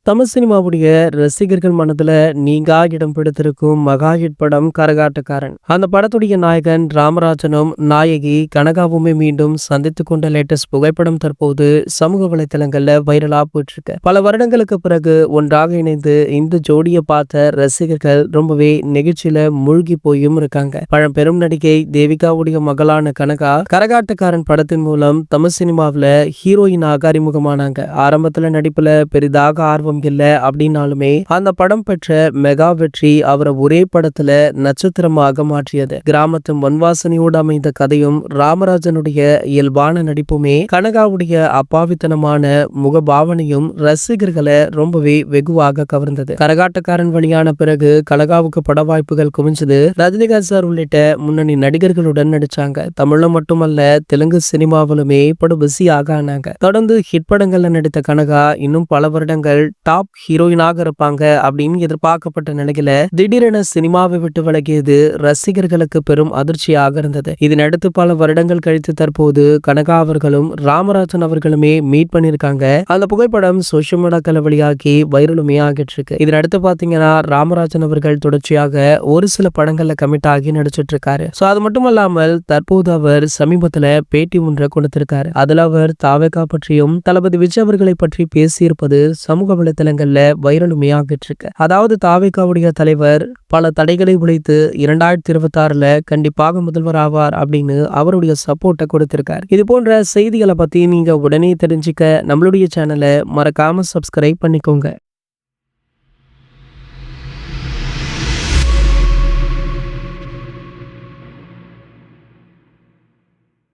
தமிழ் சினிமாவுடைய ரசிகர்கள் மனதுல நீங்கா இடம் பிடித்திருக்கும் மகா ஹிட் படம் கரகாட்டக்காரன். அந்த படத்துடைய நாயகன் ராமராஜனும் நாயகி கனகாவுமே மீண்டும் சந்தித்துக் கொண்ட லேட்டஸ்ட் புகைப்படம் தற்போது சமூக வலைதளங்கள்ல வைரலா போயிட்டு இருக்கு. பல வருடங்களுக்கு பிறகு ஒன்றாக இணைந்து இந்த ஜோடியை பார்த்த ரசிகர்கள் ரொம்பவே நெகிழ்ச்சியில மூழ்கி போயும் இருக்காங்க. பழம்பெரும் நடிகை தேவிகாவுடைய மகளான கனகா கரகாட்டக்காரன் படத்தின் மூலம் தமிழ் சினிமாவில ஹீரோயினாக அறிமுகமானாங்க. ஆரம்பத்துல நடிப்புல பெரிதாக ஆர்வம் இல்ல அப்படின்னாலுமே அந்த படம் பெற்ற மெகா வெற்றி அவரை ஒரே படத்துல நட்சத்திரமாக மாற்றியது. கிராமத்து மண்வாசனையோடு அமைந்த கதையும் ராமராஜனுடைய இயல்பான நடிப்புமே கனகாவுடைய அப்பாவித்தனமான முகபாவனையும் ரசிகர்களை ரொம்பவே வெகுவாக கவர்ந்தது. கரகாட்டக்காரன் வெளியான பிறகு கனகாவுக்கு பட வாய்ப்புகள் குவிஞ்சது. ரஜினிகாந்த் சார் உள்ளிட்ட முன்னணி நடிகர்களுடன் நடிச்சாங்க. தமிழ்ல மட்டுமல்ல தெலுங்கு சினிமாவிலுமே படம் பிஸியாக ஆனாங்க. தொடர்ந்து ஹிட் படங்கள்ல நடித்த கனகா இன்னும் பல வருடங்கள் டாப் ஹீரோயினாக இருப்பாங்க அப்படின்னு எதிர்பார்க்கப்பட்ட நிலையில திடீரென சினிமாவை விட்டு விலகியது ரசிகர்களுக்கு பெரும் அதிர்ச்சியாக இருந்தது. இதனடுத்து பல வருடங்கள் கழித்து தற்போது கனகா அவர்களும் ராமராஜன் அவர்களுமே மீட் பண்ணிருக்காங்க. அந்த புகைப்படம் சோசியல் மீடியாக்கள் வெளியாகி வைரலுமே ஆகிட்டு இருக்கு. இதனடுத்து பாத்தீங்கன்னா ராமராஜன் அவர்கள் தொடர்ச்சியாக ஒரு சில படங்கள்ல கமிட் ஆகி நடிச்சிட்டு இருக்காரு. சோ அது மட்டும் இல்லாமல் தற்போது அவர் சமீபத்துல பேட்டி ஒன்றை கொடுத்திருக்காரு. அதுல அவர் தாவேகா பற்றியும் தளபதி விஜய் அவர்களை பற்றி பேசியிருப்பது சமூக வலைத்தளங்கள்ல வைரலுமே ஆகிட்டு இருக்கு. அதாவது தாவேகாவுடைய தலைவர் பல தடைகளை உடைத்து 2026ல கண்டிப்பாக முதல்வர் ஆவார் அப்படின்னு அவருடைய சப்போர்ட்டை கொடுத்திருக்காரு. இது போன்ற செய்திகளை பத்தி நீங்க உடனே தெரிஞ்சுக்க நம்மளுடைய சேனலை மறக்காம சப்ஸ்கிரைப் பண்ணிக்கோங்க.